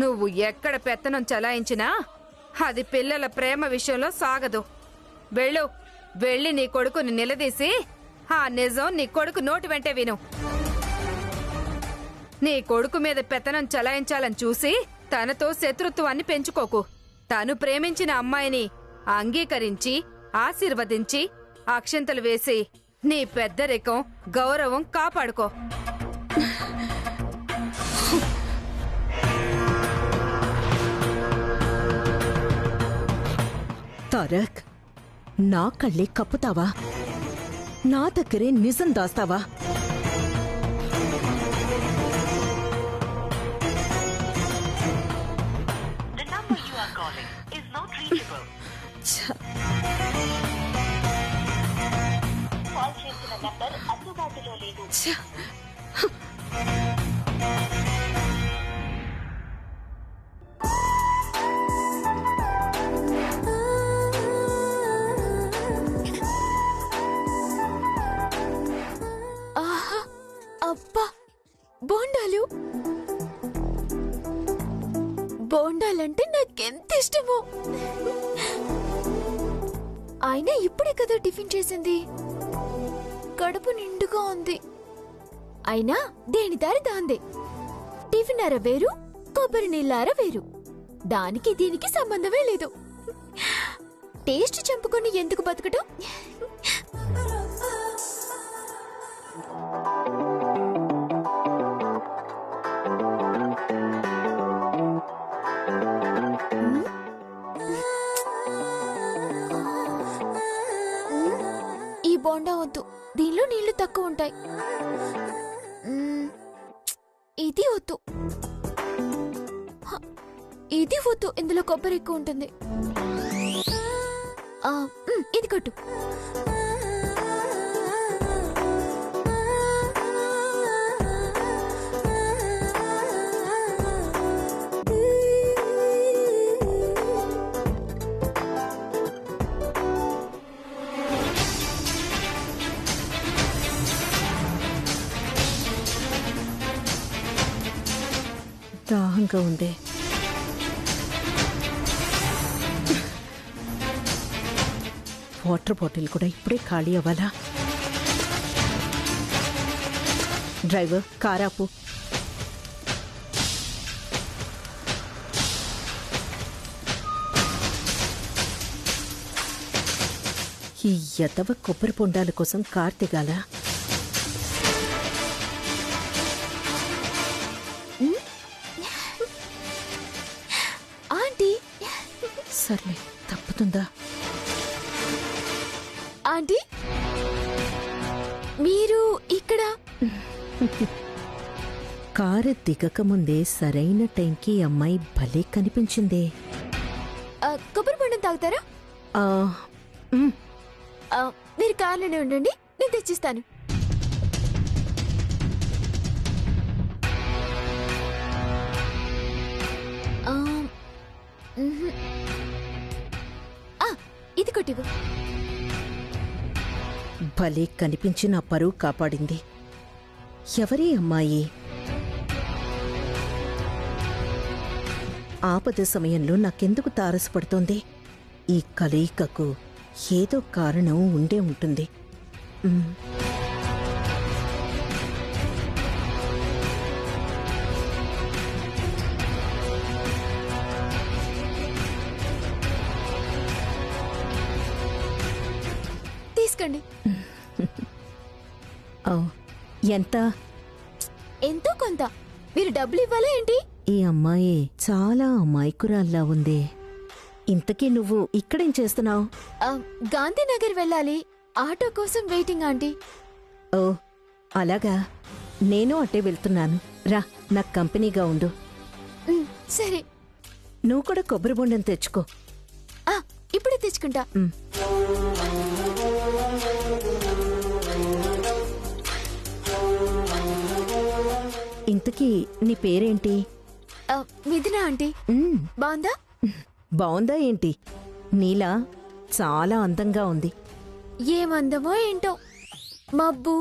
నువ్వు ఎక్కడ పెత్తనం చలాయించినా అది పిల్లల ప్రేమ విషయంలో సాగదు. వెళ్ళు, వెళ్ళి నీ కొడుకుని నిలదీసి ఆ నిజం నీ కొడుకు నోటి వెంటే విను. నీ కొడుకు మీద పెత్తనం చలాయించాలని చూసి తనతో శత్రుత్వాన్ని పెంచుకోకు. తను ప్రేమించిన అమ్మాయిని అంగీకరించి ఆశీర్వదించి అక్షంతలు వేసి నీ పెద్దరికం గౌరవం కాపాడుకో. తారక్, నా కళ్ళే కప్పుతావా? నా దగ్గరే నిజం దాస్తావా? అబ్బా, బోండాలు! బోండాలంటే నాకెంత ఇష్టమో. అయినా ఇప్పుడే కదా టిఫిన్ చేసింది, కడుపు నిండుగా ఉంది. అయినా దేని దారి దాందే. టిఫిన్ అర వేరు, కొబ్బరి నీళ్ళార వేరు. దానికి దీనికి సంబంధమే లేదు. టేస్ట్ చంపుకొని ఎందుకు బతకటం? ఈ బోండా వద్దు, దీనిలో నీళ్లు తక్కువ ఉంటాయి. ఇది వద్దు, ఇది వద్దు, ఇందులో కొబ్బరి ఎక్కువ ఉంటుంది. ఇది కొట్టు. దాహంగా ఉంది. వాటర్ బాటిల్ కూడా ఇప్పుడే ఖాళీ అవ్వాలా? డ్రైవర్, కారాపు. ఈ ఎదవ కొబ్బరి పొండాల కోసం కార్ దిగాల. ఆంటీ, సర్లే, తప్పుతుందా? ఆంటీ, మీరు ఇక్కడ? కారు దిగకముందే సరైన టైంకి అమ్మాయి భలే కనిపించిందే. కొబ్బరి బొండం తాగుతారా? ఆ, మ్, మీరు కార్లోనే ఉండండి, నేను తెచ్చిస్తాను. ఇది కొట్టివు. భలే కనిపించి నా పరువు కాపాడింది. ఎవరి అమ్మాయి? ఆపద సమయంలో నాకెందుకు తారసపడుతోంది? ఈ కలయికకు ఏదో కారణం ఉండే ఉంటుంది. తీసుకోండి. ఎంత? ఎంతో కొంత. మీరు డబ్బులు ఇవ్వాలా ఏంటి? ఈ అమ్మాయి చాలా అమాయకురాల్లా ఉందే. ఇంతకీ నువ్వు ఇక్కడేం చేస్తున్నావు? గాంధీనగర్ వెళ్ళాలి, ఆటో కోసం వెయిటింగ్ ఆంటీ. ఓ అలాగా, నేను అట్టే వెళ్తున్నాను. రా, నాకు కంపెనీగా ఉండు. సరే. నువ్వు కూడా కొబ్బరి బొండం తెచ్చుకో. ఇప్పుడే తెచ్చుకుంటా. ఇంతకీ నీ పేరేంటి? మిథున ఆంటీ. బాగుందా? బాగుందా ఏంటి? నీలా చాలా అందంగా ఉంది. ఏమందమో ఏంటో, మబ్బు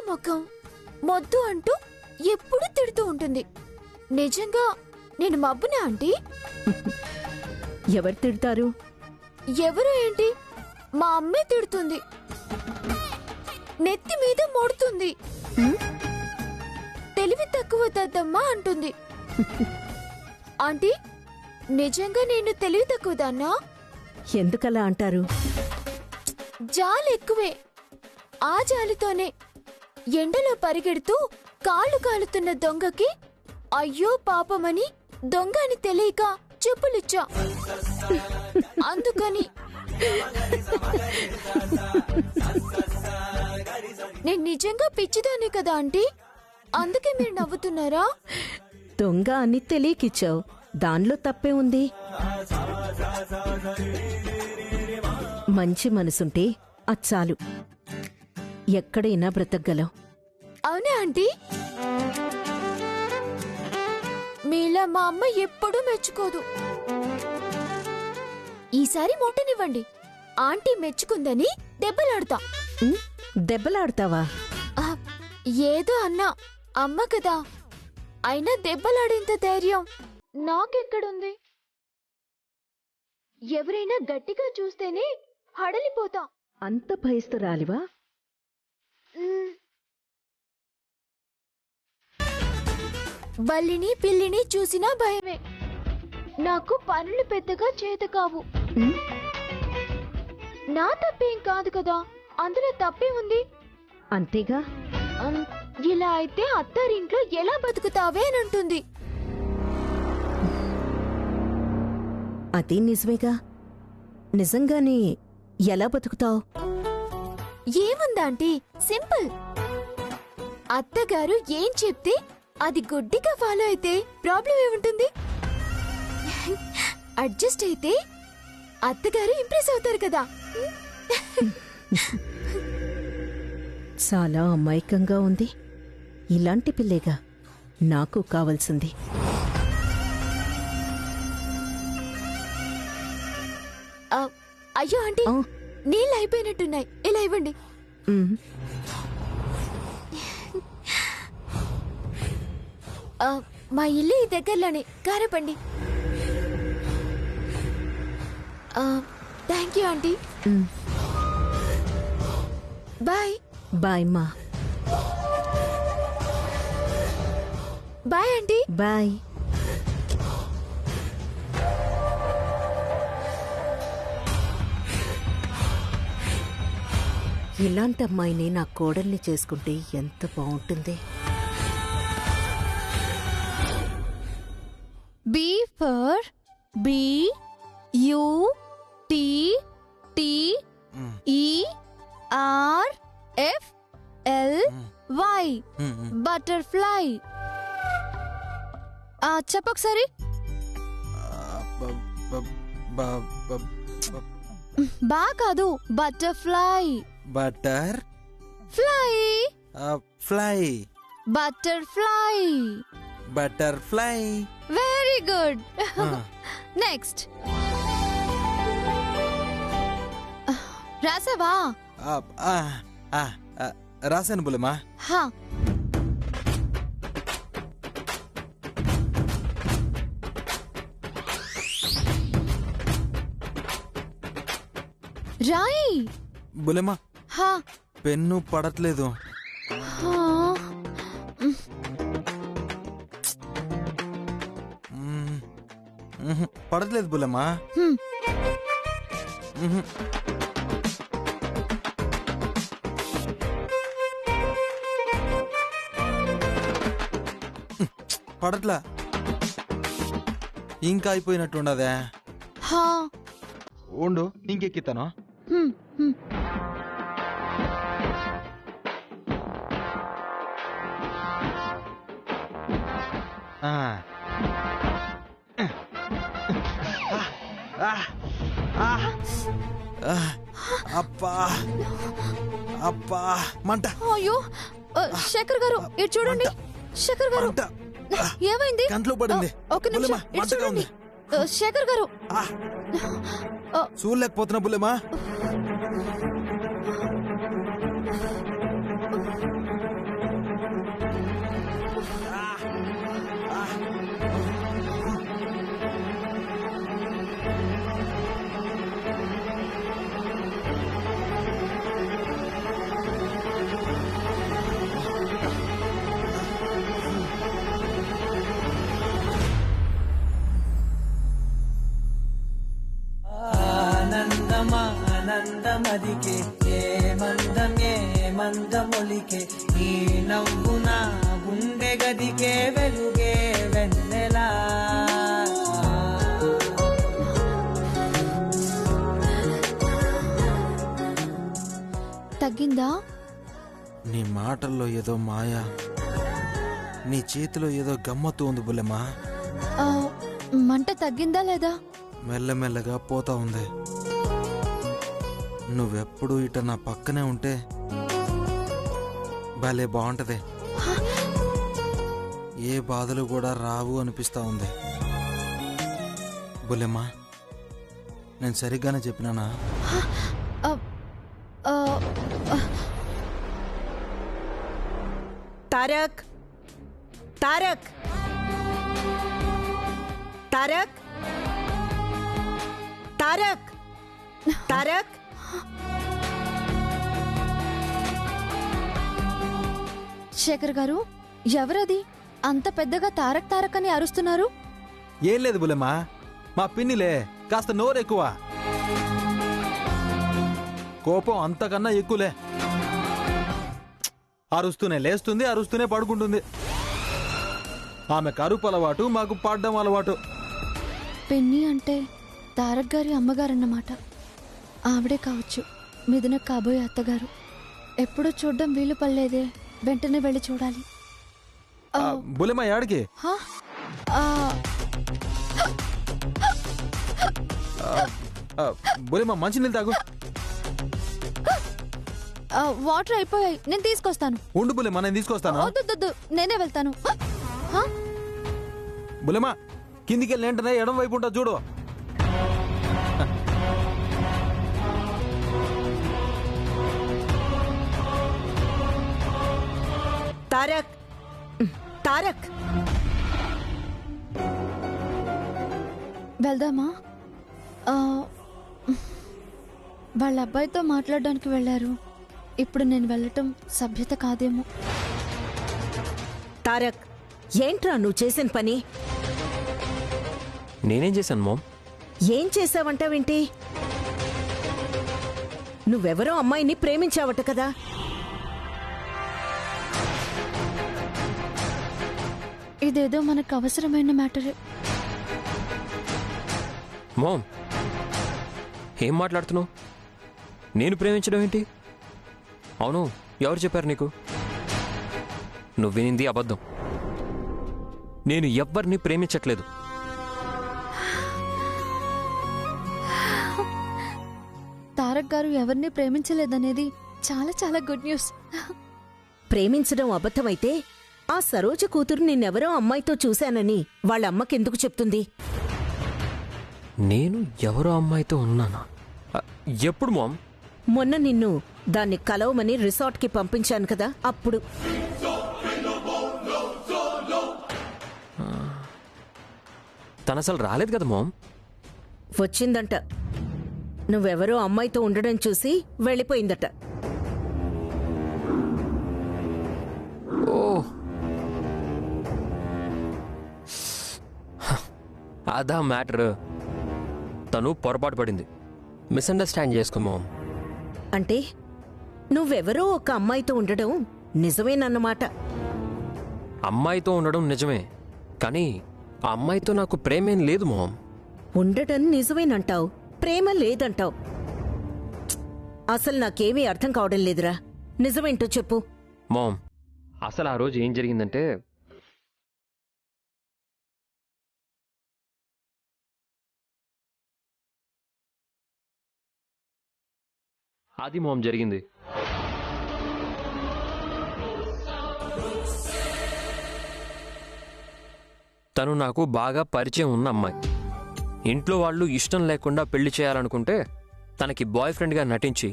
ముఖం మొద్దు అంటూ ఎప్పుడూ తిడుతూ ఉంటుంది. నిజంగా నేను మబ్బునా ఆంటీ? ఎవరు తిడతారు? ఎవరు ఏంటి? మా అమ్మే తిడుతుంది, నెత్తి మీద మోడుతుంది, తెలివి తక్కువ దద్దమ్మా అంటుంది. ఆంటీ, నిజంగా నేను తెలివి తక్కువదాన్నా? ఎందుకలా అంటారు? జాలి ఎక్కువే. ఆ జాలితోనే ఎండలో పరిగెడుతూ కాళ్ళు కాలుతున్న దొంగకి అయ్యో పాపమని దొంగ అని తెలియక చెప్పులిచ్చా. అందుకని నేను నిజంగా పిచ్చిదానే కదా ఆంటీ? అందుకే మీరు నవ్వుతున్నారా? దొంగ అని తెలియకిచ్చావు, దానిలో తప్పే ఉంది. మంచి మనసుంటే అచ్చాలు, ఎక్కడైనా బ్రతకగలవు. అవునా ఆంటీ? మీలా మా అమ్మ ఎప్పుడూ మెచ్చుకోదు. ఈసారి ముట్టనివ్వండి, ఆంటీ మెచ్చుకుందని దెబ్బలాడతా. ఉమ్, దెబ్బలాడతావా? ఆ, ఏదో అన్నా, అమ్మ కదా. అయినా దెబ్బలాడేంత ధైర్యం నాకెక్కడుంది? ఎవరైనా గట్టిగా చూస్తేనే హడలిపోతా. అంత భయస్తురాలివా? మ్. బల్లిని పిల్లిని చూసినా భయమే. నాకు పనులు పెద్దగా చేత కావు. ఉమ్, నా తప్పేం కాదు కదా, అందులో తప్పే ఉంది. అంతేగా. ఇలా అయితే అత్తారింట్లో ఎలా బతుకుతావే అని అంటుంది. అది నిజమేగా. నిజంగానే ఎలా బతుకుతావు? ఏముందాంటీ, సింపుల్. అత్తగారు ఏం చెప్తే అది గుడ్డిగా ఫాలో అయితే ప్రాబ్లం ఏముంటుంది? అడ్జస్ట్ అయితే అత్తగారు ఇంప్రెస్ అవుతారు కదా. చాలా అమాయకంగా ఉంది. ఇలాంటి పిల్లేగా నాకు కావాల్సింది. అయ్యో ఆంటీ, ఆ, నీళ్ళు అయిపోయినట్టున్నాయి, ఇలా ఇవ్వండి. ఉమ్, మా ఇల్లు ఈ దగ్గరలోనే, కారపండి. Thank you aunty. ఉమ్. బాయ్. బాయ్ మా. Bye aunty. బాయ్. ఇలాంటి అమ్మాయిని నా కోడల్ని చేసుకుంటే ఎంత బాగుంటుంది. B for B U T T E R F L Y butterfly. చెప్పొకసారి. బా కాదు, butterfly. Butter fly. Fly. Butterfly. Butterfly. Very good. Next. రాసావా? రాశాను బులమా. హా. రాయి. బులమా, హా. పెన్ను పడట్లేదు. హా. పడట్లేదు బులమా. హ్మ్. పడట్లా. ఇంకా అయిపోయినట్టుండదే. హా. ఉండు, ఇంకెక్కితాను. హ్మ్. హ్మ్. అప్పా అప్పా మంట. అయ్యో, శేఖర్ గారు ఇటు చూడండి. శేఖర్ గారు, మంట. ఏమైంది? కంట్లో పడింది. ఒక నిమిషం బుల్లెమ్మా, ఇటు మంటగా చూడండి. ఉంది. శేఖర్ గారు. చూడలేకపోతున్నా బుల్లెమ్మా. మదికే ఏ మందమొలికే నీ నవ్వు నా గుండె గదికే వెలుగే వెన్నెలా తగ్గిందా? నీ మాటల్లో ఏదో మాయా, నీ చేతిలో ఏదో గమ్మత్తు ఉంది బుల్లెమ్మా. ఆ, మంట తగ్గిందా లేదా? మెల్లమెల్లగా పోతా ఉంది. నువ్వెప్పుడు ఇట నా పక్కనే ఉంటే భలే బాగుంటది. ఏ బాధలు కూడా రావు అనిపిస్తా ఉంది. బుల్లెమ్మా, నేను సరిగ్గానే చెప్పినానా? ఆ, ఆ, తారక్, తారక్, తారక్, తారక్, తారక్. శేఖర్ గారు, ఎవరది అంత పెద్దగా తారక్ తారక్ అని అరుస్తున్నారు? ఏం లేదు బుల్లెమ్మా, మా పిన్నిలే కాస్త నోరెక్కువ. కోపం అంతకన్నా ఎక్కువలే. అరుస్తూనే లేస్తుంది, అరుస్తూనే పడుకుంటుంది. ఆమె కరుపు అలవాటు, మాకు పాడడం అలవాటు. పిన్ని అంటే తారక్ గారి అమ్మగారన్నమాట. ఆవిడే కావచ్చు మిథున కాబోయే అత్తగారు. ఎప్పుడూ చూడ్డం వీలు పడలేదే, వెంటనే వెళ్ళి చూడాలి. బుల్లెమ్మా యాడికి? హా? ఆ, బుల్లెమ్మా మంచినీళ్ళు తాగు. వాటర్ అయిపోయాయి, నేను తీసుకొస్తాను. ఉండు బుల్లెమ్మా, నేను తీసుకొస్తాను. వద్దు, నేనే వెళ్తాను. హా? బుల్లెమ్మా, కిందికి వెళ్ళి వెంటనే ఎడం వైపు ఉంటా చూడు. తారక్, తారక్. వెళ్దామా? ఆ, వాళ్ళ అబ్బాయితో మాట్లాడడానికి వెళ్ళారు. ఇప్పుడు నేను వెళ్ళటం సభ్యత కాదేమో. తారక్, ఏంట్రా నువ్వు చేసిన పని? నేనేం చేశాను మామ్? ఏం చేసావంటావేంటి? నువ్వెవరో అమ్మాయిని ప్రేమించావట కదా? ఇదేదో మనకు అవసరమైన మ్యాటరే. మామ్, ఏం మాట్లాడుతున్నావు? నేను ప్రేమించడం ఏంటి? అవును, ఎవరు చెప్పారు నీకు? నువ్వు వినింది అబద్ధం. నేను ఎవ్వరిని ప్రేమించట్లేదు. తారక్ గారు ఎవరిని ప్రేమించలేదనేది చాలా చాలా గుడ్ న్యూస్. ప్రేమించడం అబద్ధమైతే ఆ సరోజ కూతురు నిన్నెవరో అమ్మాయితో చూశానని వాళ్ళ అమ్మకెందుకు చెప్తుంది? నేను ఎవరో అమ్మాయితో ఉన్నానా? ఎప్పుడు మామ్? మొన్న నిన్ను దాన్ని కలవమని రిసార్ట్కి పంపించాను కదా, అప్పుడు. తను అసలు రాలేదు కదా మామ్. వచ్చిందంట. నువ్వెవరో అమ్మాయితో ఉండడం చూసి వెళ్ళిపోయిందట. ఓ, అదా మ్యాటర్. తను పొరపాటు పడింది. మిస్అండర్స్టాండ్ చేసుకో మామ్. అంటే నువ్వెవరో ఒక అమ్మాయితో ఉండడం నిజమేనన్నమాట. అమ్మాయితో ఉండడం నిజమే, కానీ ఆ అమ్మాయితో నాకు ప్రేమేం లేదు మామ్. ఉండడం నిజమేనంటావు, ప్రేమ లేదంటావు. అసలు నాకేమీ అర్థం కావడం లేదురా. నిజమేంటో చెప్పు. మామ్, అసలు ఆ రోజు ఏం జరిగిందంటే, అది మామ్ జరిగింది. తను నాకు బాగా పరిచయం ఉన్న అమ్మాయి. ఇంట్లో వాళ్ళు ఇష్టం లేకుండా పెళ్లి చేయాలనుకుంటే తనకి బాయ్ ఫ్రెండ్గా నటించి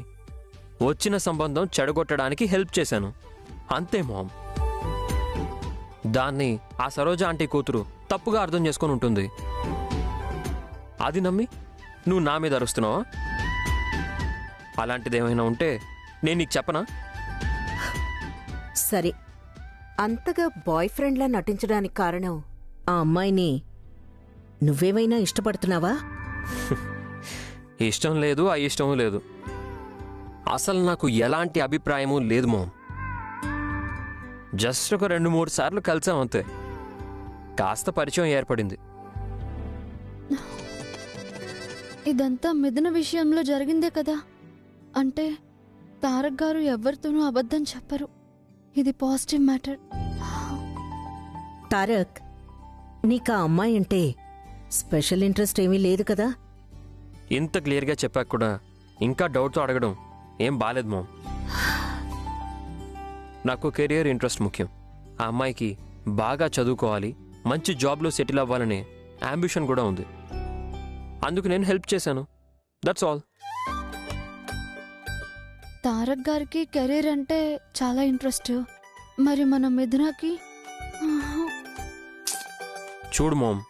వచ్చిన సంబంధం చెడగొట్టడానికి హెల్ప్ చేశాను. అంతే మామ్. దాన్ని ఆ సరోజ ఆంటీ కూతురు తప్పుగా అర్థం చేసుకొని ఉంటుంది. అది నమ్మి నువ్వు నా మీద అరుస్తున్నావా? అలాంటిదేమైనా ఉంటే నేను నీకు చెప్పనా? సరే, అంతగా బాయ్ ఫ్రెండ్లా నటించడానికి కారణం ఆ అమ్మాయిని నువ్వేమైనా ఇష్టపడుతున్నావా? ఇష్టం లేదు, ఆ ఇష్టం లేదు. అసలు నాకు ఎలాంటి అభిప్రాయము లేదు మామ్. జస్ట్ ఒక 2-3 సార్లు కలిసాం అంతే. కాస్త పరిచయం ఏర్పడింది. ఇదంతా మిథున విషయంలో జరిగిందే కదా. అంటే తారక్ గారు ఎవరితోనూ అబద్ధం చెప్పరు. ఇది పాజిటివ్ మ్యాటర్. తారక్, నీకా అమ్మాయి అంటే స్పెషల్ ఇంట్రెస్ట్ ఏమీ లేదు కదా? ఇంత క్లియర్గా చెప్పాక కూడా ఇంకా డౌట్తో అడగడం ఏం బాలేదు మామ్. నాకు కెరియర్ ఇంట్రెస్ట్ ముఖ్యం. ఆ అమ్మాయికి బాగా చదువుకోవాలి, మంచి జాబ్లో సెటిల్ అవ్వాలనే అంబిషన్ కూడా ఉంది. అందుకు నేను హెల్ప్ చేశాను. That's all. తారక్ గారికి కెరీర్ అంటే చాలా ఇంట్రెస్ట్. మరి మన మిథునకి చూడు మామ్,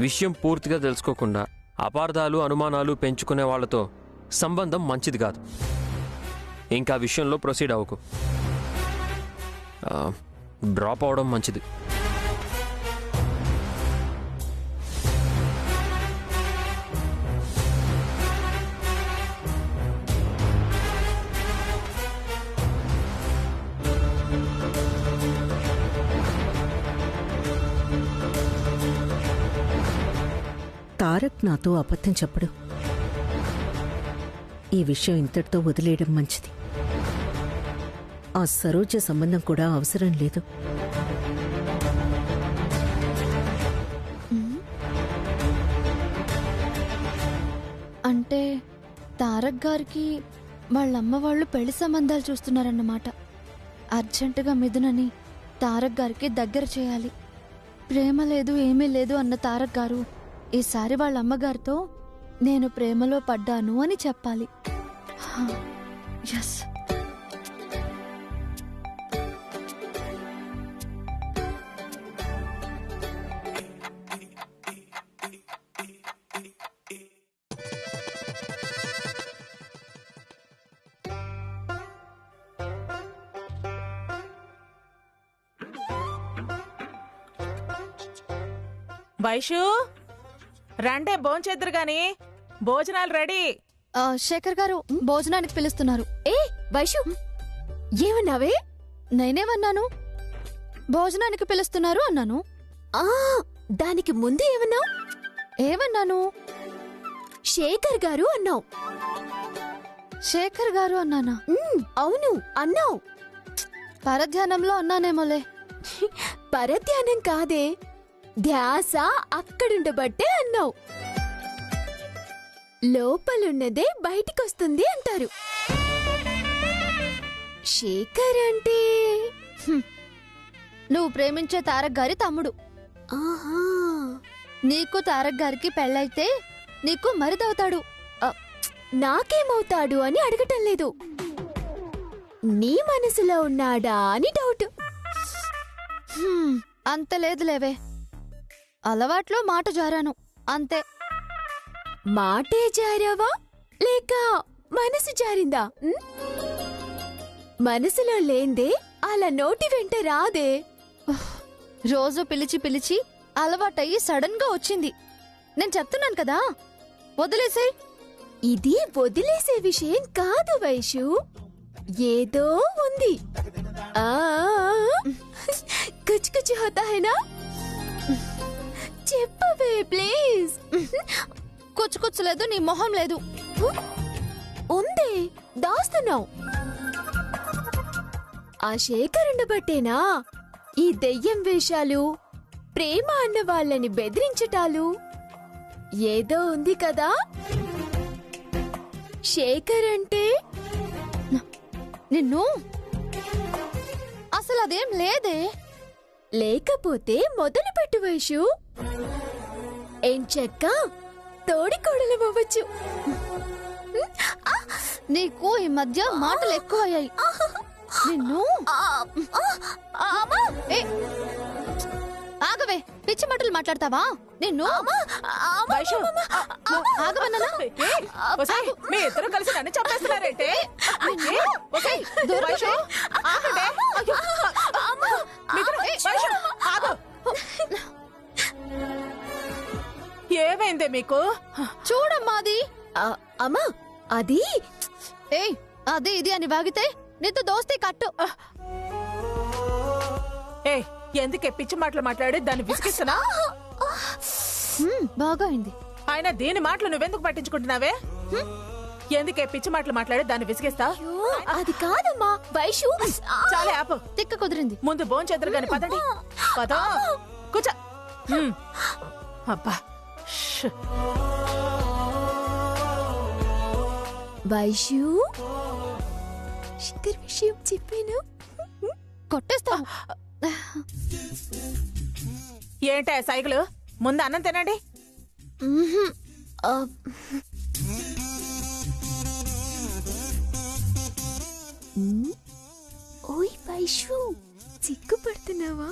విషయం పూర్తిగా తెలుసుకోకుండా అపార్థాలు అనుమానాలు పెంచుకునే వాళ్ళతో సంబంధం మంచిది కాదు. ఇంకా విషయంలో ప్రొసీడ్ అవ్వకు. డ్రాప్ అవడం మంచిది. తారక్ నాతో అబద్ధం చెప్పడు. ఈ విషయం ఇంతటితో వదిలేయడం మంచిది. ఆ సరోజ సంబంధం కూడా అవసరం లేదు. అంటే తారక్ గారికి వాళ్ళమ్మ వాళ్ళు పెళ్లి సంబంధాలు చూస్తున్నారన్నమాట. అర్జెంటుగా మిథునని తారక్ గారికి దగ్గర చేయాలి. ప్రేమ లేదు ఏమీ లేదు అన్న తారక్ గారు ఈసారి వాళ్ళ అమ్మగారితో నేను ప్రేమలో పడ్డాను అని చెప్పాలి. ఎస్. వైషు, రండే భోంచేద్దరు గాని. భోజనాలు రెడీ. శేఖర్ గారు భోజనానికి పిలుస్తున్నారు. ఏ వైషు, ఏమన్నావే? నేనేమన్నాను? భోజనానికి పిలుస్తున్నారు అన్నాను. దానికి ముందు ఏమన్నావు? ఏమన్నాను? శేఖర్ గారు అన్నావు. శేఖర్ గారు అన్నానా? అవును అన్నావు. పరధ్యానంలో అన్నానేమోలే. పరధ్యానం కాదే, ధ్యాస అక్కడుండబట్టే అన్నావు. లోపలున్నదే బయటికొస్తుంది అంటారు. శేఖర్ అంటే నువ్వు ప్రేమించే తారక్ గారి తమ్ముడు. ఆహా, నీకు తారక్ గారికి పెళ్ళైతే నీకు మరిదవుతాడు. నాకేమవుతాడు అని అడగటం లేదు, నీ మనసులో ఉన్నాడా అని డౌట్. అంత లేదులేవే, అలవాట్లో మాట జారాను అంతే. మాటే జారావా లేక మనసు జారిందా? మనసులో లేందే అలా నోటి వెంట రాదే. రోజు పిలిచి పిలిచి అలవాటయ్యి సడన్ గా వచ్చింది. నేను చెప్తున్నాను కదా, వదిలేసే. ఇది వదిలేసే విషయం కాదు వైషు, ఏదో ఉంది. కుచ్ కుచ్ హోతా హైనా? చెప్పవే ప్లీజ్. కుచ్చు లేదు, నీ మొహం లేదు. ఉంది, దాస్తున్నావు. ఆ శేఖరుండబట్టేనా ఈ దెయ్యం వేషాలు, ప్రేమ అన్న వాళ్ళని బెదిరించటాలు? ఏదో ఉంది కదా. శేఖర్ అంటే నిన్ను అసలు అదేం లేదే. లేకపోతే మొదలు పెట్టు వైషు. ఏం చెక్క తోడికోడలు అవ్వచ్చు. నీకు ఈ మధ్య మాటలు ఎక్కువ అయ్యాయి. నిన్ను ఆగవే, పిచ్చి మాటలు మాట్లాడతావా? నిన్ను ఆగమన్నా. మీ ఇద్దరు కలిసి నన్ను చంపేస్తున్నారేంటే? ఏమైందే మీకు? చూడమ్మా, అది అమ్మా, అది ఏయ్ అది ఇది అని వాగితే నీతో దోస్తీ కట్టు. ఏ ఎందుకే పిచ్చి మాటలు మాట్లాడి దాన్ని విసిగిస్తున్నా? బాగా అయింది. ఆయన దీని మాటలు నువ్వెందుకు పట్టించుకుంటున్నావే? ఎందుకే పిచ్చి మాటలు మాట్లాడి దాన్ని విసిగిస్తా? అది కాదమ్మా వైషు. చాలే ఆపు. తిక్క కుదిరింది. ముందు భోంచేద్దరు గాని పదండి. పద కూర్చో. అబ్బా ష్. వైషు శిఖర్ విషయం చెప్పాను కొట్టేస్తా. ఏంటే సైకిల్? ముందు అన్నం తినండి. ఓయ్ వైషు సిగ్గుపడుతున్నావా?